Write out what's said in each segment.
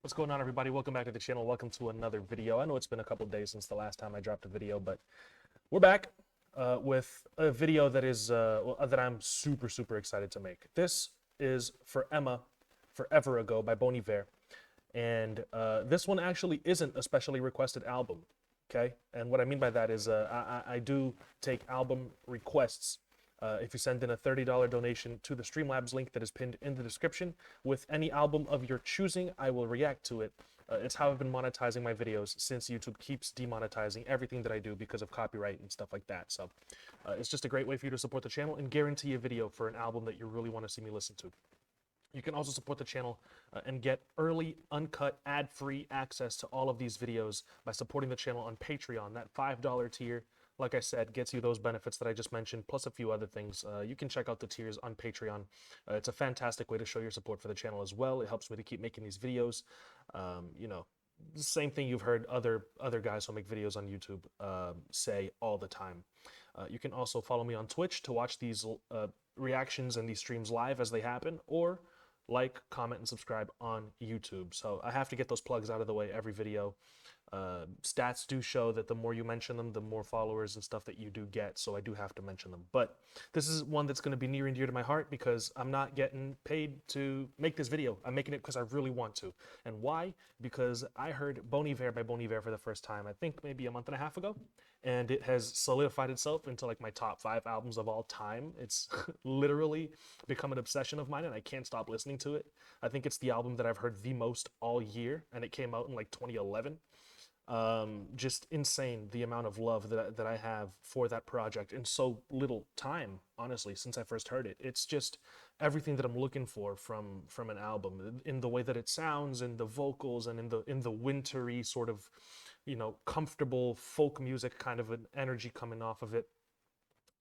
What's going on, everybody? Welcome back to the channel. Welcome to another video. I know it's been a couple days since the last time I dropped a video, but we're back with a video that is that I'm super excited to make. This is For Emma, Forever Ago by Bon Iver, and this one actually isn't a specially requested album. Okay, and what I mean by that is I do take album requests. If you send in a $30 donation to the Streamlabs link that is pinned in the description with any album of your choosing, I will react to it. It's how I've been monetizing my videos since YouTube keeps demonetizing everything that I do because of copyright and stuff like that. So it's just a great way for you to support the channel and guarantee a video for an album that you really want to see me listen to. You can also support the channel and get early, uncut, ad-free access to all of these videos by supporting the channel on Patreon. That $5 tier, like I said, gets you those benefits that I just mentioned, plus a few other things. You can check out the tiers on Patreon. It's a fantastic way to show your support for the channel as well. It helps me to keep making these videos. You know, the same thing you've heard other guys who make videos on YouTube say all the time. You can also follow me on Twitch to watch these reactions and these streams live as they happen, or like, comment, and subscribe on YouTube. So I have to get those plugs out of the way every video. Stats do show that the more you mention them, the more followers and stuff that you do get, so I do have to mention them. But this is one that's going to be near and dear to my heart because I'm not getting paid to make this video. I'm making it because I really want to. And why? Because I heard Bon Iver by Bon Iver for the first time, I think maybe a month and a half ago, and it has solidified itself into like my top 5 albums of all time. It's literally become an obsession of mine, and I can't stop listening to it. I think it's the album that I've heard the most all year, and it came out in like 2011. Just insane the amount of love that I have for that project in so little time, honestly, since I first heard it. It's just everything that I'm looking for from an album, in the way that it sounds, in the vocals, and in the wintry sort of, you know, comfortable folk music kind of an energy coming off of it.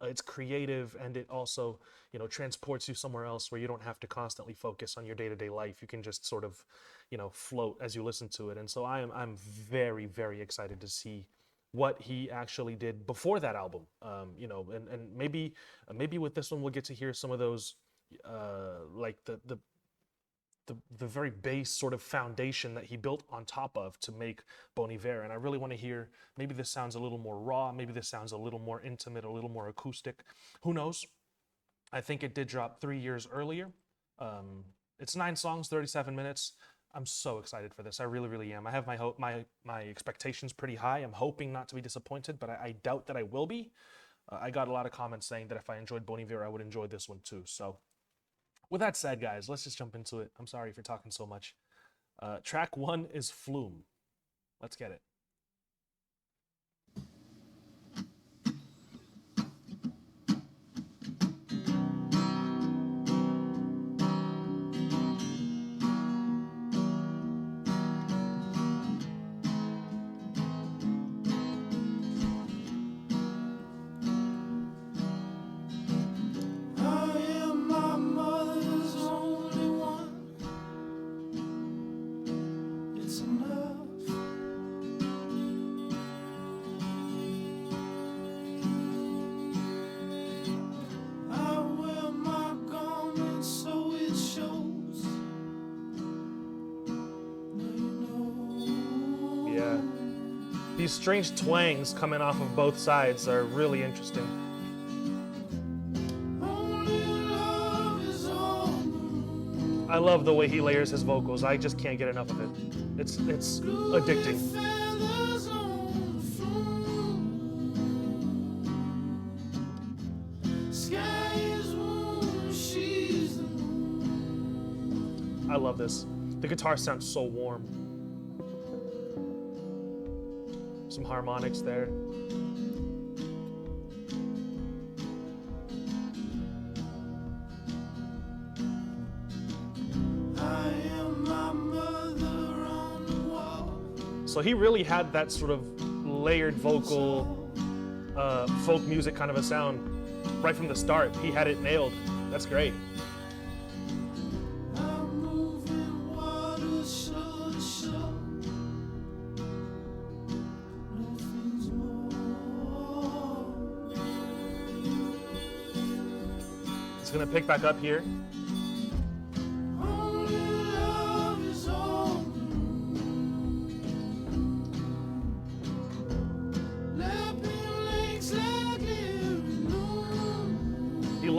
It's creative, and it also, you know, transports you somewhere else where you don't have to constantly focus on your day-to-day life. You can just sort of, you know, float as you listen to it. And so I'm very excited to see what he actually did before that album. You know, and maybe with this one we'll get to hear some of those like the very base sort of foundation that he built on top of to make Bon Iver. And I really want to hear, maybe this sounds a little more raw, maybe this sounds a little more intimate, a little more acoustic. Who knows? I think it did drop 3 years earlier. It's 9 songs, 37 minutes. I'm so excited for this. I really am. I have my expectations pretty high. I'm hoping not to be disappointed, but I doubt that I will be. I got a lot of comments saying that if I enjoyed Bon Iver, I would enjoy this one too. So with that said, guys, let's just jump into it. I'm sorry if you're talking so much. Track 1 is Flume. Let's get it. Yeah. These strange twangs coming off of both sides are really interesting. I love the way he layers his vocals. I just can't get enough of it. It's addicting. I love this. The guitar sounds so warm. Some harmonics there. So he really had that sort of layered vocal, folk music kind of a sound right from the start. He had it nailed. That's great. It's gonna pick back up here.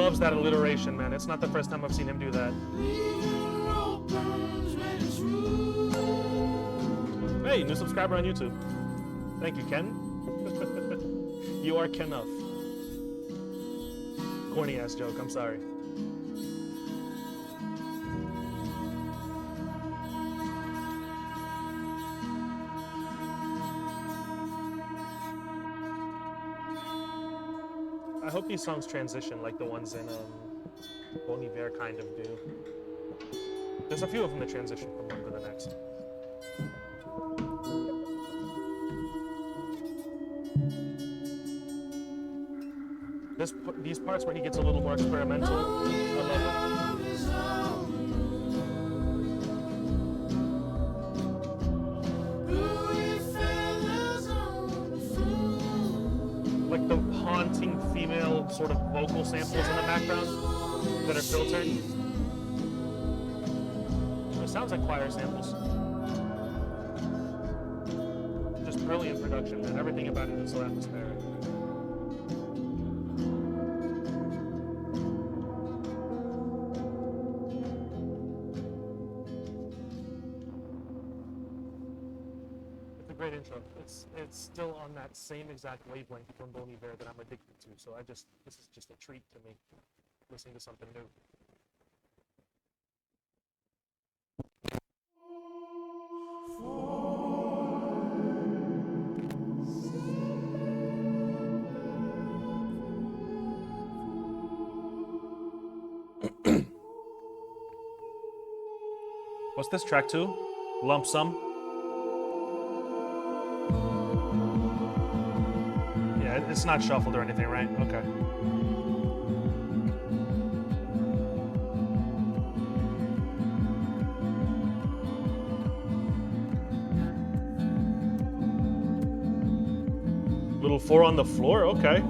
loves that alliteration, man. It's not the first time I've seen him do that. Hey, new subscriber on YouTube. Thank you, Ken. You are Kenneth. Corny ass joke, I'm sorry. I hope these songs transition like the ones in Bon Iver kind of do. There's a few of them that transition from one to the next. These parts where he gets a little more experimental, I love it. Like the haunting female sort of vocal samples in the background that are filtered. It sounds like choir samples. Just brilliant production, man. Everything about it is so atmospheric. Great intro. It's still on that same exact wavelength from Bon Iver that I'm addicted to. So this is just a treat to me, listening to something new. What's this track 2? Lump Sum. It's not shuffled or anything, right? Okay. Little 4 on the floor? Okay.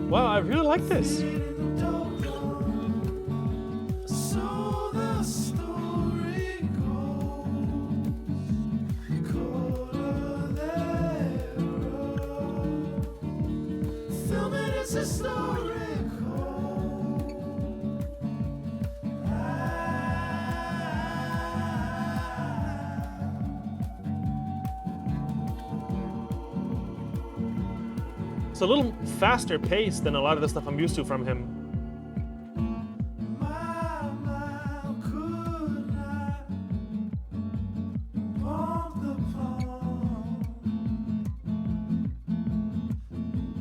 Wow, I really like this. It's a little faster paced than a lot of the stuff I'm used to from him.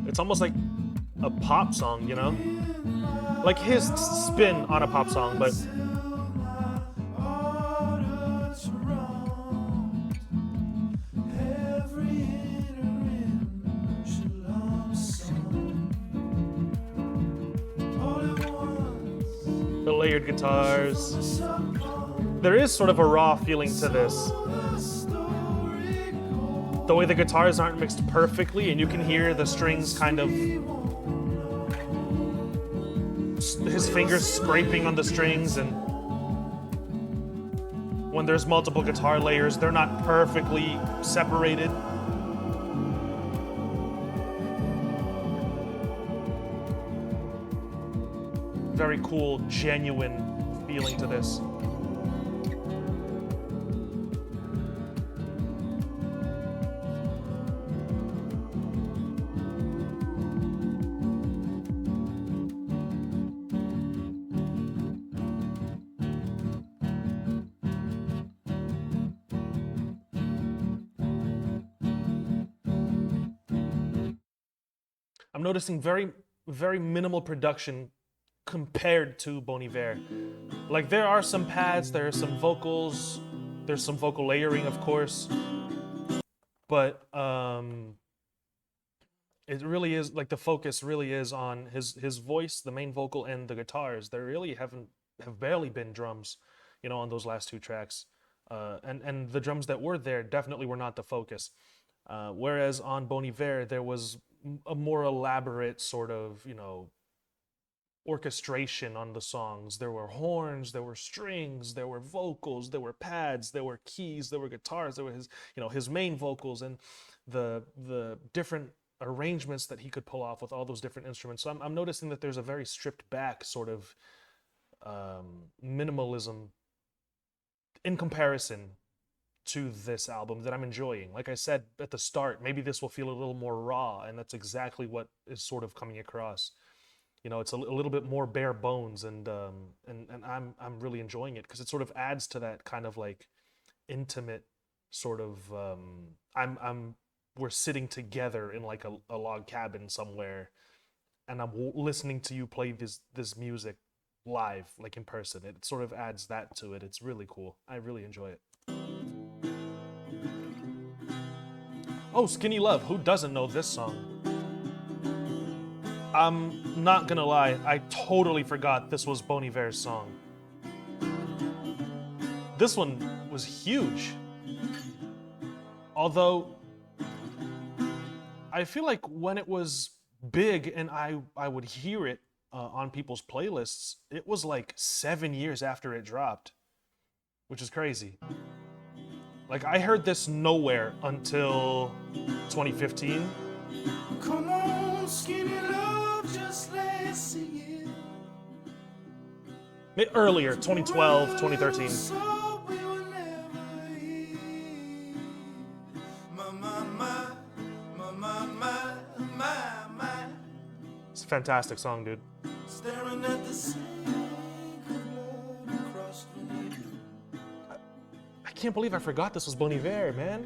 It's almost like a pop song, you know? Like his spin on a pop song, but the layered guitars. There is sort of a raw feeling to this. The way the guitars aren't mixed perfectly, and you can hear the strings kind of, his fingers scraping on the strings, and when there's multiple guitar layers, they're not perfectly separated. Very cool, genuine feeling to this. I'm noticing very, very minimal production compared to Bon Iver. Like there are some pads, there are some vocals, there's some vocal layering, of course, but it really is like the focus really is on his voice, the main vocal, and the guitars. There really have barely been drums, you know, on those last two tracks, and the drums that were there definitely were not the focus. Whereas on Bon Iver there was a more elaborate sort of, you know, orchestration on the songs. There were horns, there were strings, there were vocals, there were pads, there were keys, there were guitars, there were his, you know, his main vocals and the different arrangements that he could pull off with all those different instruments. So I'm noticing that there's a very stripped back sort of minimalism in comparison to this album that I'm enjoying. Like I said at the start, maybe this will feel a little more raw, and that's exactly what is sort of coming across. You know, it's a little bit more bare bones, and I'm really enjoying it because it sort of adds to that kind of like intimate sort of we're sitting together in like a log cabin somewhere, and I'm listening to you play this music live, like in person. It sort of adds that to it. It's really cool. I really enjoy it. Oh, Skinny Love. Who doesn't know this song? I'm not gonna lie, I totally forgot this was Bon Iver's song. This one was huge. Although, I feel like when it was big and I would hear it on people's playlists, it was like 7 years after it dropped, which is crazy. Like, I heard this nowhere until 2015. Come on, skinny love, just let's sing it. Earlier, 2012, 2013. It's a fantastic song, dude. Staring at the sink of blood across the window. I can't believe I forgot this was Bon Iver, man.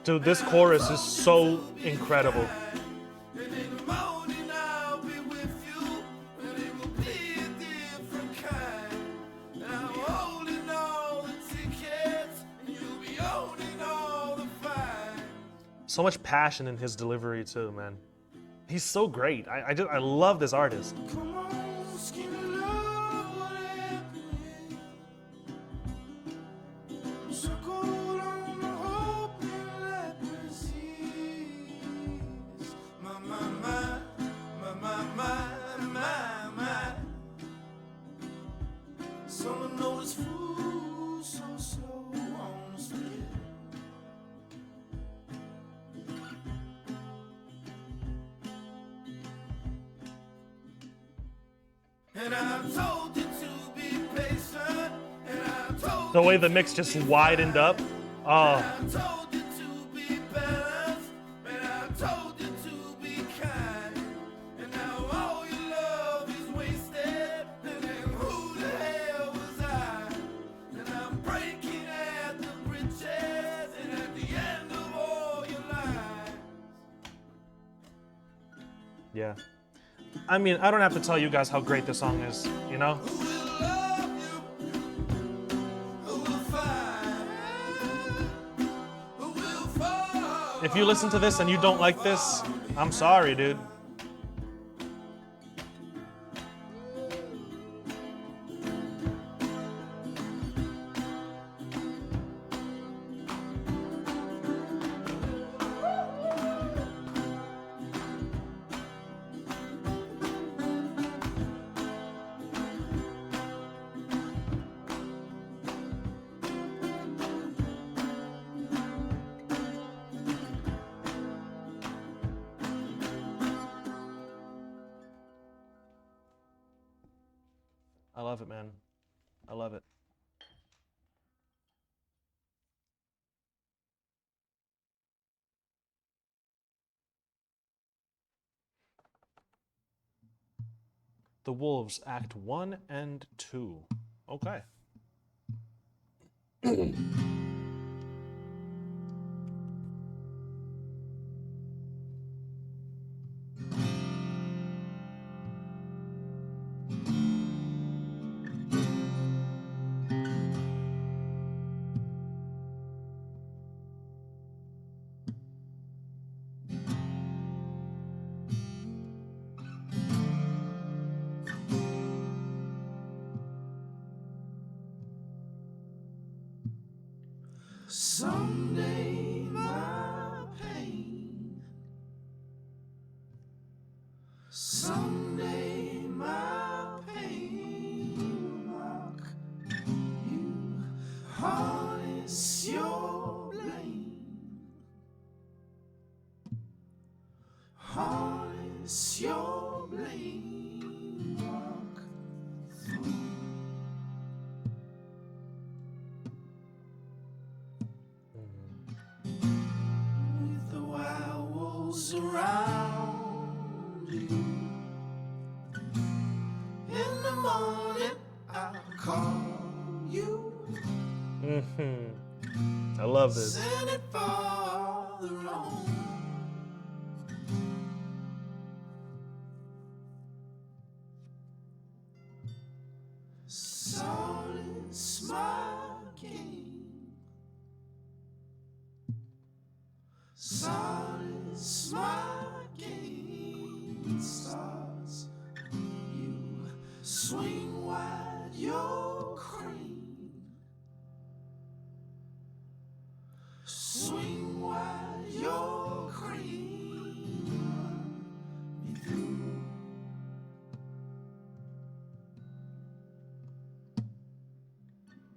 Dude, this chorus is so incredible. So much passion in his delivery too, man. He's so great. I love this artist. The way the mix just widened up. Oh. Yeah. I mean, I don't have to tell you guys how great this song is, you know? If you listen to this and you don't like this, I'm sorry, dude. I love it, man. I love it. The Wolves, Act 1 and 2. Okay. Someday my pain, someday my pain will mock you, harness your blame, harness your blame, walk through. With the wild wolves around you, in the morning I'll call you. I love this. Send it farther on. Solace my game, solace my game. Stars, you swing wide your crane, swing wide your crane, run me through.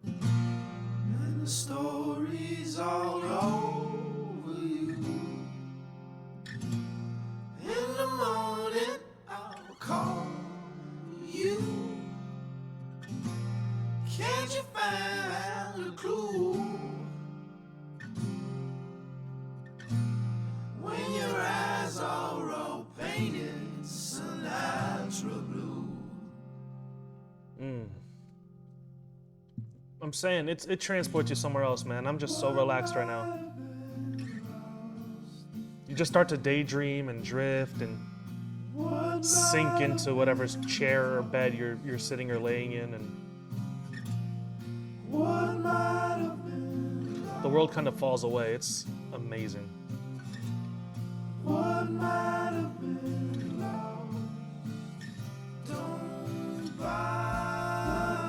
And the stories all over you. In the morning I'll call you. Can't you find a clue? When your eyes are all painted Sinatra blue. I'm saying it transports you somewhere else, man. I'm just so relaxed right now. You just start to daydream and drift and sink into whatever chair or bed you're sitting or laying in, and What might have been the world kind of falls away. It's amazing. what might have been love. Don't bother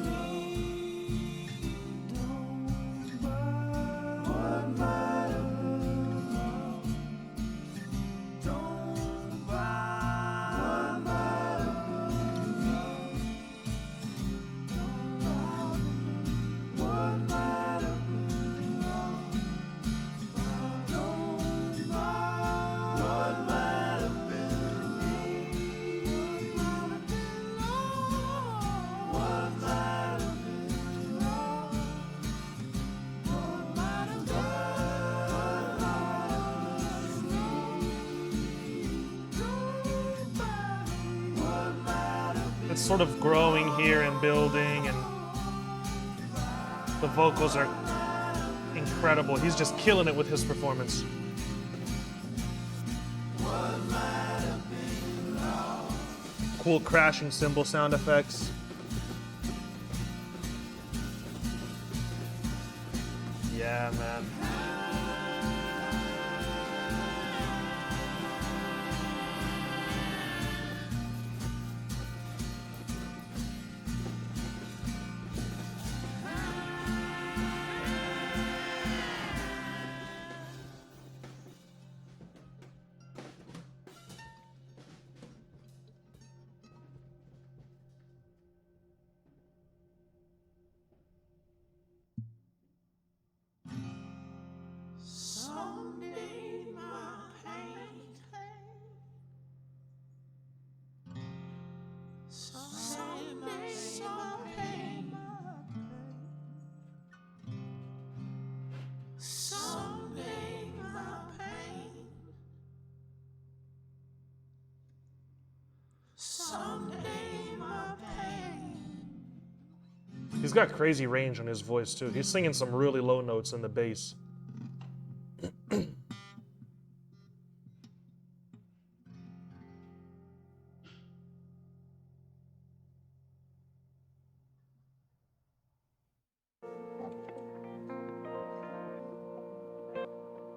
me. Don't bother. What might have been love. Don't bother. What might have been love. Don't bother me. What might have been love. Don't bother. What might have been me. What might have been love. What might have been. What might have been me. Don't bother. What might have been. It's sort of growing here and building, and the vocals are incredible. He's just killing it with his performance. Cool crashing cymbal sound effects. Yeah, man. Someday my pain. got crazy range on his voice too. He's singing some really low notes in the bass.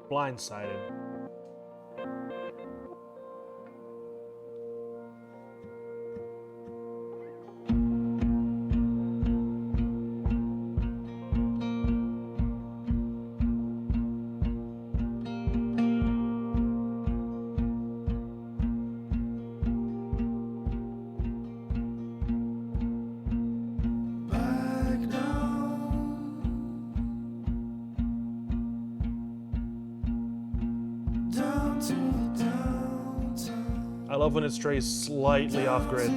Blindsided. Back down, down to the downtown. I love when it strays slightly off grid.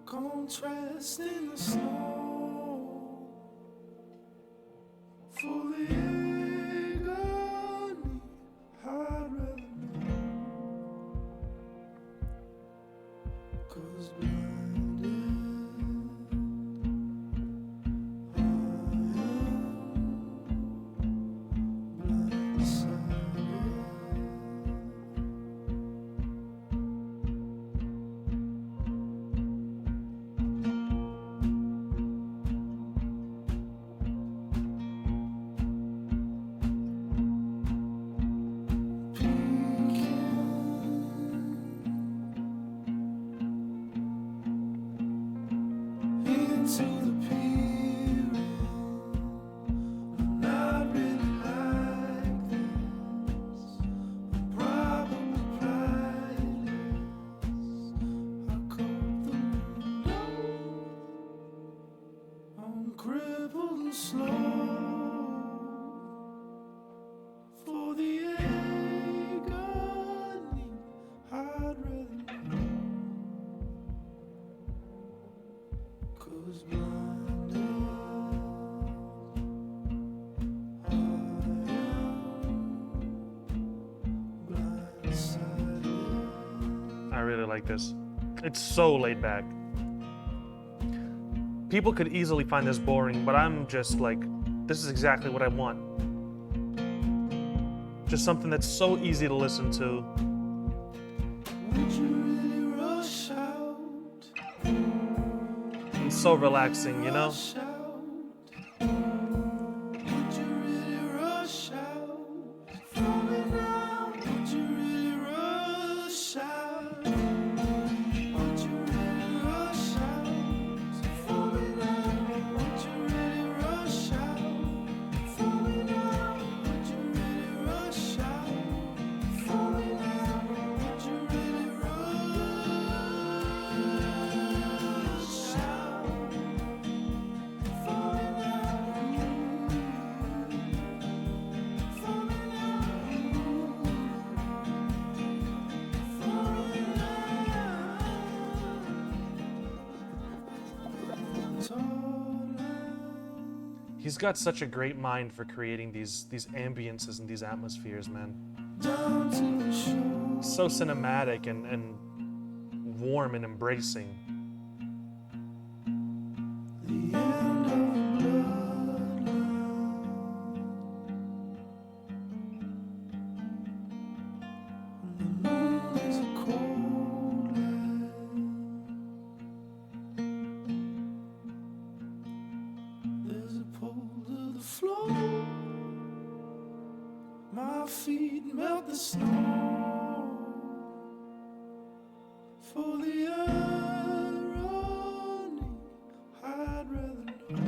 Contrast in the snow for the agony I'd rather know, 'cause blinded I am blindsided. Into the period, I'm not really like this. I'm probably priceless. I caught the window. I'm crippled and slow for the agony I'd rather know. 'Cause blinded I am blindsided. I really like this. It's so laid back. People could easily find this boring, but I'm just like, this is exactly what I want. Just something that's so easy to listen to. Would you really rush out? And so relaxing, you know? Rush out? Would you really rush out? Falling down. Would you really rush out? Would you really rush out? Falling down. Would you really rush out? Falling down. Would you really rush out? Falling down. Would you really rush out? Falling He's got such a great mind for creating these ambiences and these atmospheres, man. down to the shore. So cinematic and warm and embracing. The end of the bloodline. The moon is a cold land. There's a pull to the floor. My feet melt the snow. For the irony, I'd rather know.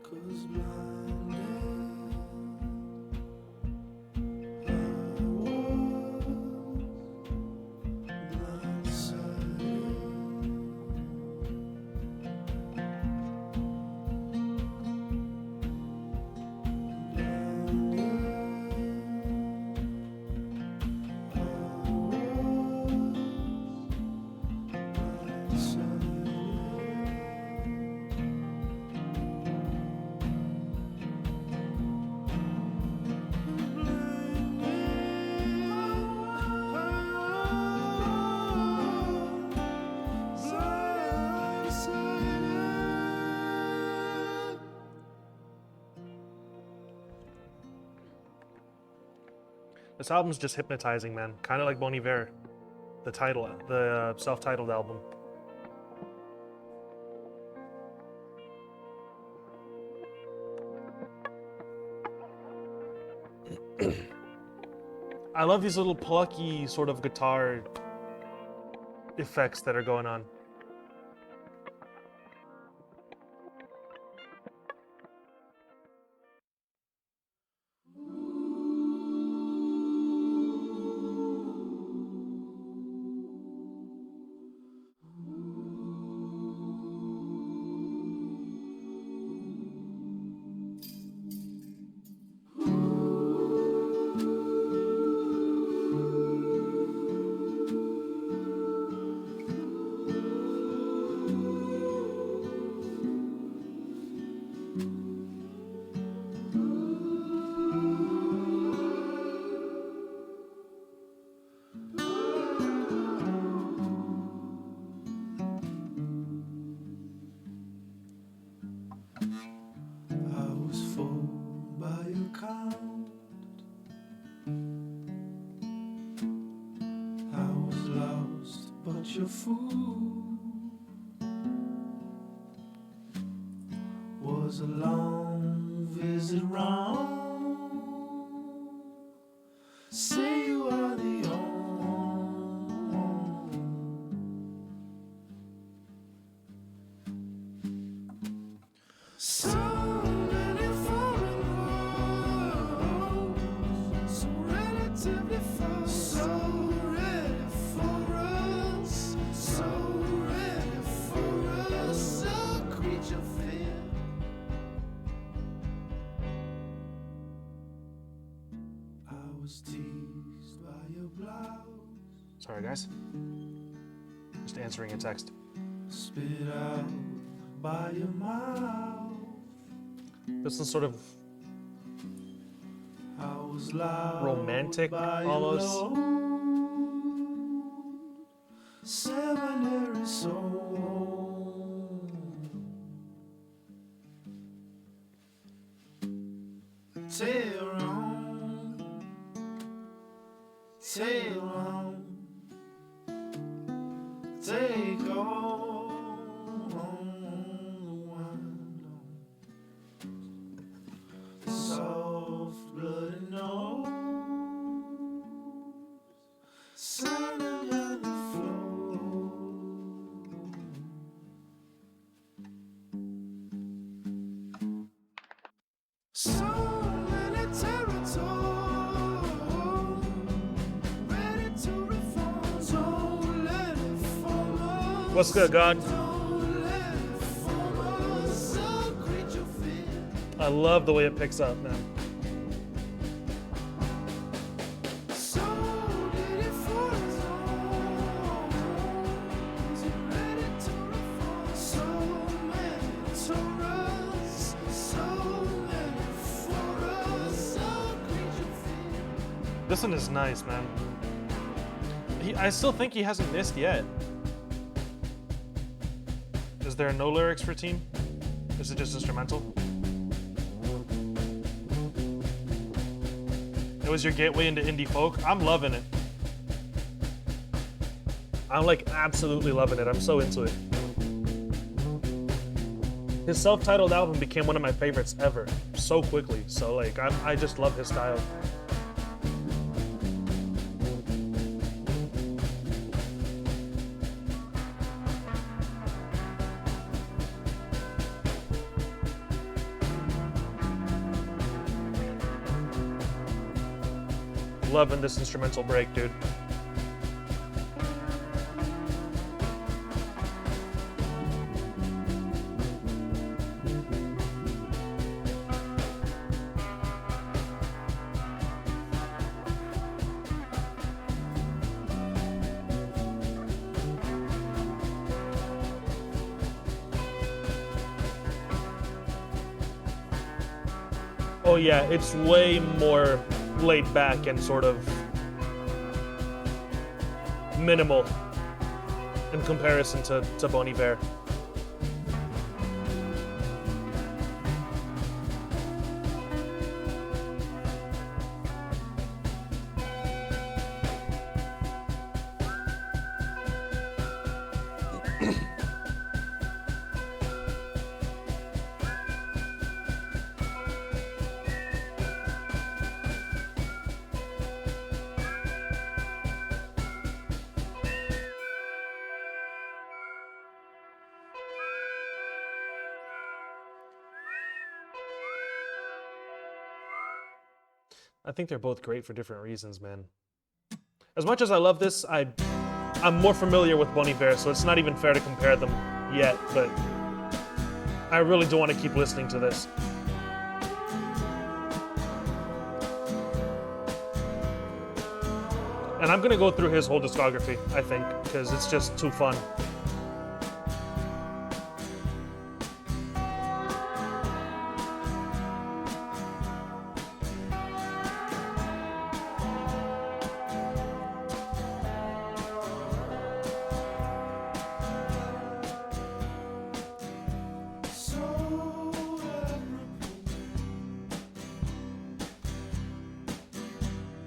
'Cause blinded I was blindsided. This album's just hypnotizing, man. Kind of like Bon Iver, the self-titled album. I love these little plucky sort of guitar effects that are going on. I was fooled by your count. I was lost, but your fool was a long visit round. Say you are the only. So many foreign roads, so relatively far, so ready for us, so ready for us, a creature fear. I was teased by your blouse, Sorry, guys. Just answering a text. spit out by your mouth. This is sort of I was loud romantic, by your almost. low. Seminary soul. Tail on, tail on, take all on the wind on. Soft blooded nose, sounding on the floor. So many territories, ready to reform. Don't let it form us. What's good, God? Don't let it form us. A creature fear. I love the way it picks up, man. So did it for us all. Is it ready to reform? So many Torahs, so many for us, a creature fear. This one is nice, man. I still think he hasn't missed yet. Is there no lyrics for Team? Is it just instrumental? It was your gateway into indie folk. I'm loving it. I'm like absolutely loving it. I'm so into it. His self-titled album became one of my favorites ever so quickly. So like I just love his style. Loving this instrumental break, dude. Oh yeah, it's way more laid back and sort of minimal in comparison to Bon Iver. I think they're both great for different reasons, man. As much as I love this, I'm more familiar with Bon Iver, so it's not even fair to compare them yet, but I really do want to keep listening to this. And I'm gonna go through his whole discography, I think, because it's just too fun.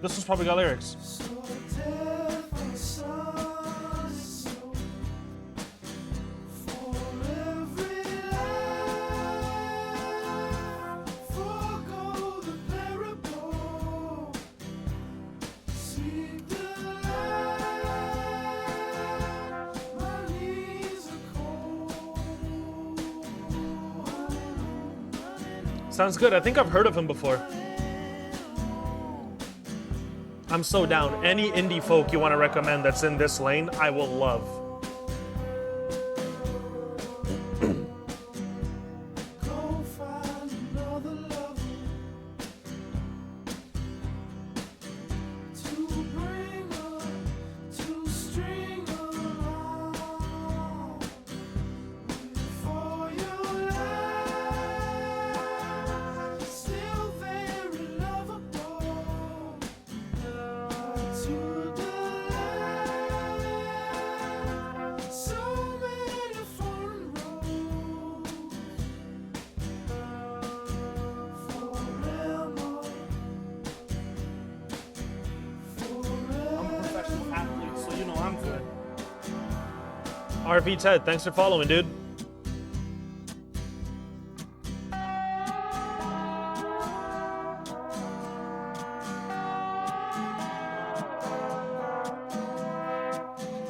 This one's probably got lyrics. Sounds good. I think I've heard of him before. I'm so down. Any indie folk you want to recommend that's in this lane, I will love. RV Ted, thanks for following, dude.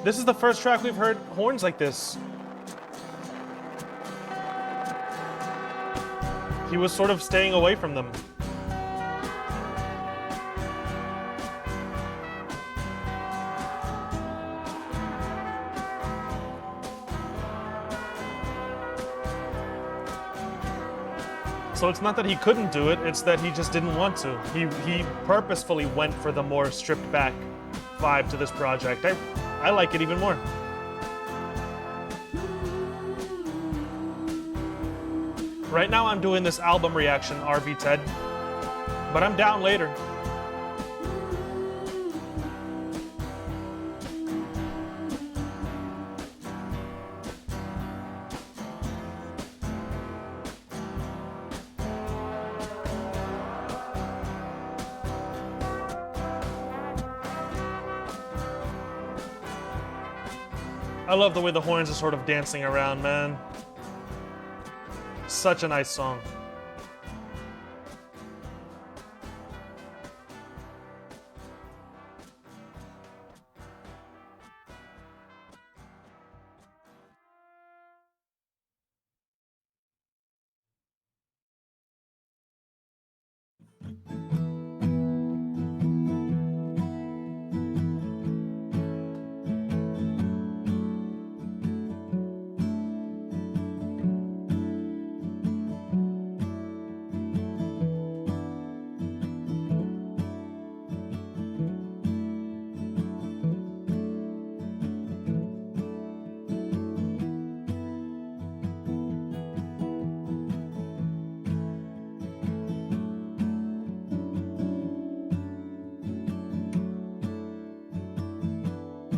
This is the first track we've heard horns like this. He was sort of staying away from them. So it's not that he couldn't do it, it's that he just didn't want to. He purposefully went for the more stripped back vibe to this project. I like it even more. Right now I'm doing this album reaction, RV Ted, but I'm down later. I love the way the horns are sort of dancing around, man. Such a nice song.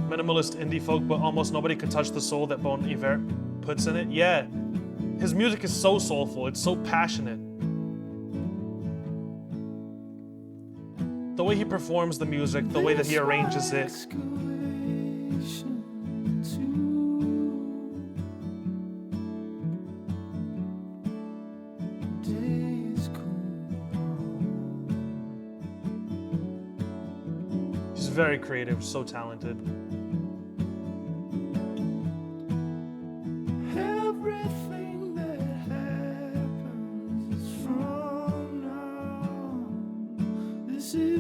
Minimalist indie folk, but almost nobody could touch the soul that Bon Iver puts in it. Yeah, his music is so soulful, it's so passionate. The way he performs the music, the way that he arranges it. He's very creative, so talented. This is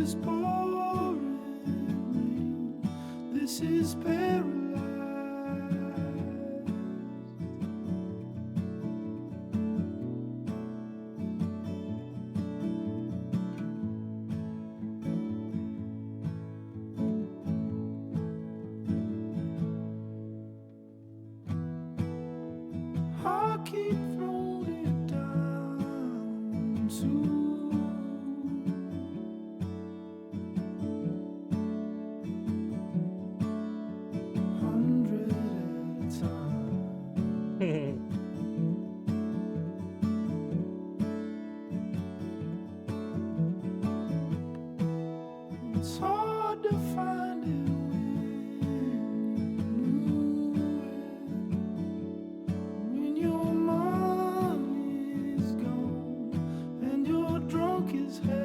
I keep throwing it down too. Hundred at a time. It's hard to find it when your money's gone and you're drunk as hell.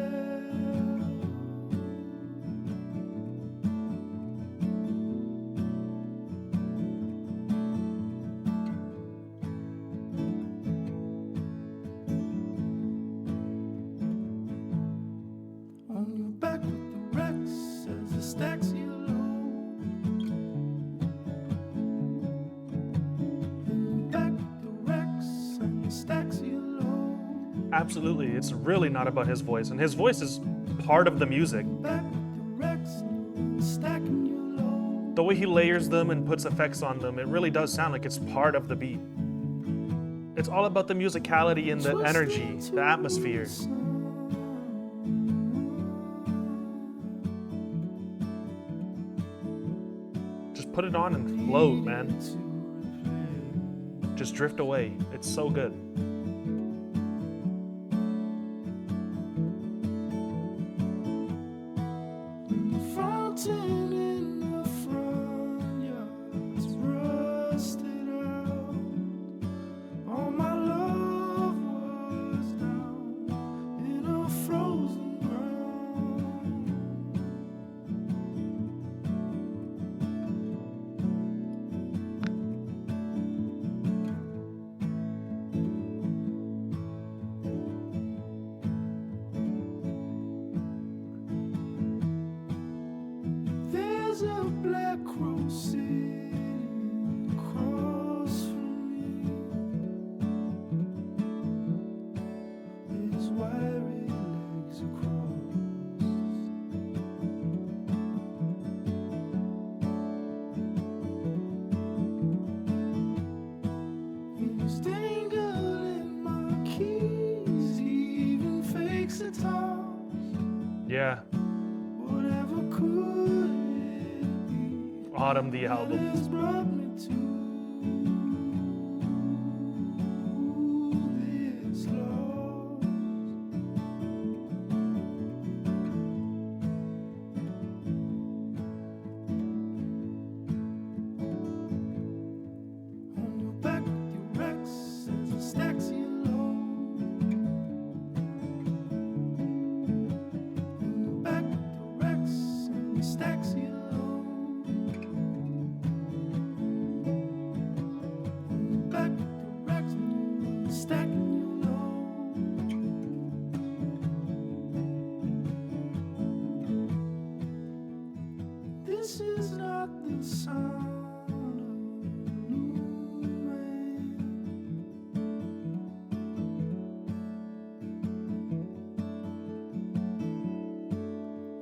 On your back with the Rex as the stacks you load. On your back with the Rex and the stacks you load. Absolutely, it's really not about his voice, and his voice is part of the music. Back with the Rex and the stacking you load. The way he layers them and puts effects on them, it really does sound like it's part of the beat. It's all about the musicality and the energy, the atmosphere. Just put it on and float, man. Just drift away. It's so good. The fountain in the front yard's rusted out. All my love was down in a frozen ground. There's a black crow sitting across from me. His wiry legs are crossed. He's dangling my keys. He even fakes a toss. Yeah, Whatever could it be? Autumn, the album. Has brought me to this loss. On your back with your Rex as the stacks you load. On your back with your Rex and the stacks you load. On your back with your Rex and the stacking you load. This is not the sound of a new man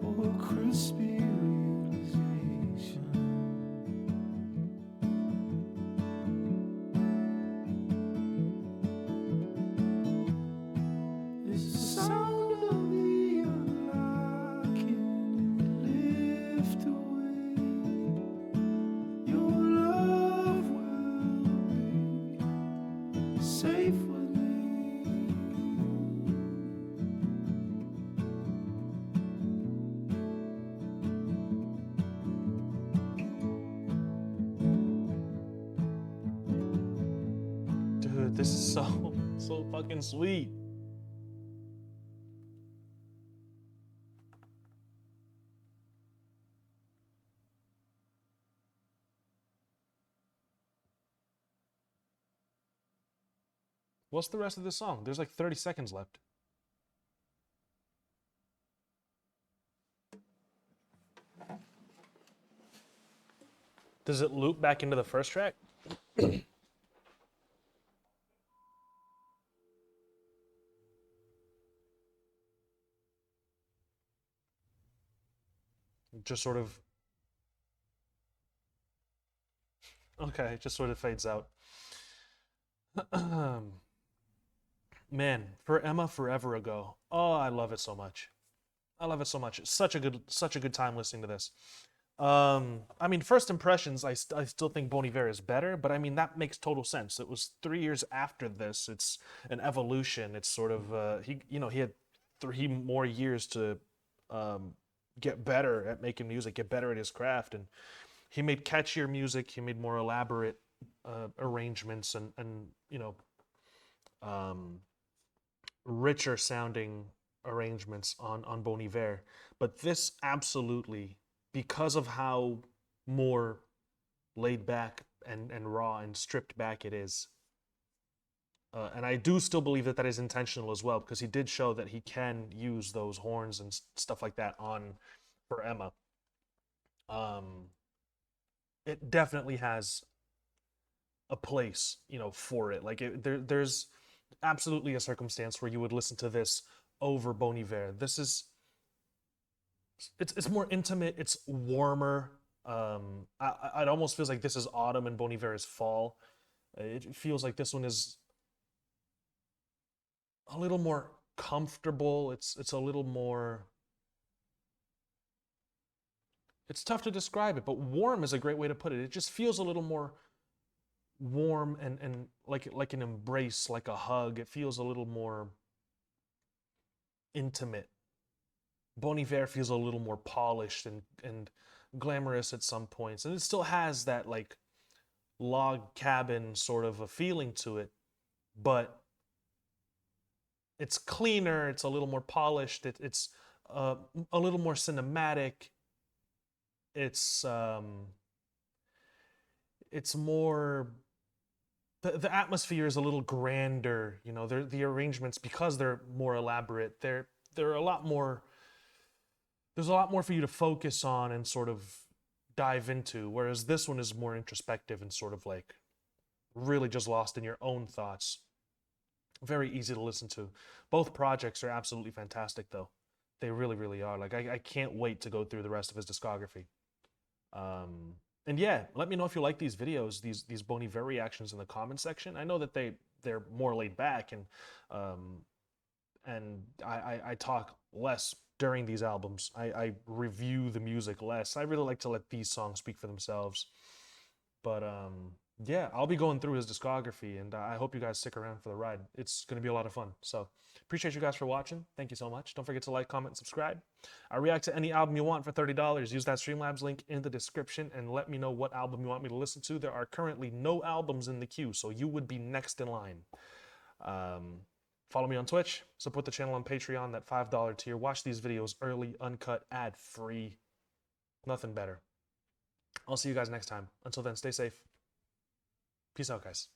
or a crispy realization. It's the sound of the unlocking and lift away. Your love will be safe with me. Dude, this is so fucking sweet. What's the rest of this song? There's like 30 seconds left. Does it loop back into the first track? Just sort of. Okay, it just sort of fades out. Man, for Emma forever ago. Oh, I love it so much. I love it so much. It's such a good time listening to this. I mean, first impressions, I still think Bon Iver is better, but I mean that makes total sense. It was 3 years after this. It's an evolution. It's sort of he had 3 more years to um, get better at making music, get better at his craft, and he made catchier music. He made more elaborate arrangements and um, richer sounding arrangements on Bon Iver. But this absolutely, because of how more laid back and raw and stripped back it is. And I do still believe that that is intentional as well, because he did show that he can use those horns and stuff like that on for Emma. Um, it definitely has a place, for it. Like there's absolutely a circumstance where you would listen to this over Bon Iver. It's more intimate. It's warmer. It almost feels like this is autumn and Bon Iver is fall. It feels like this one is a little more comfortable. It's a little more. It's tough to describe it, but warm is a great way to put it. It just feels a little more warm and like an embrace, like a hug. It feels a little more intimate. Bon Iver feels a little more polished and glamorous at some points, and it still has that like log cabin sort of a feeling to it, but it's cleaner. It's a little more polished. It's uh, a little more cinematic. It's um, it's more the atmosphere is a little grander. The arrangements, because they're more elaborate. They're a lot more. There's a lot more for you to focus on and sort of dive into, whereas this one is more introspective and sort of like really just lost in your own thoughts. Very easy to listen to. Both projects are absolutely fantastic, though. They really, really are. Like I can't wait to go through the rest of his discography. Um, and yeah, let me know if you like these videos, these Bon Iver reactions in the comment section. I know that they're more laid back um, and I talk less during these albums. I review the music less. I really like to let these songs speak for themselves. But yeah, I'll be going through his discography, and I hope you guys stick around for the ride. It's going to be a lot of fun. So appreciate you guys for watching. Thank you so much. Don't forget to like, comment, and subscribe. I react to any album you want for $30. Use that Streamlabs link in the description and let me know what album you want me to listen to. There are currently no albums in the queue, so you would be next in line. Um, Follow me on Twitch. Support the channel on Patreon, that $5 tier. Watch these videos early, uncut, ad-free. Nothing better. I'll see you guys next time. Until then, stay safe. Peace out, guys.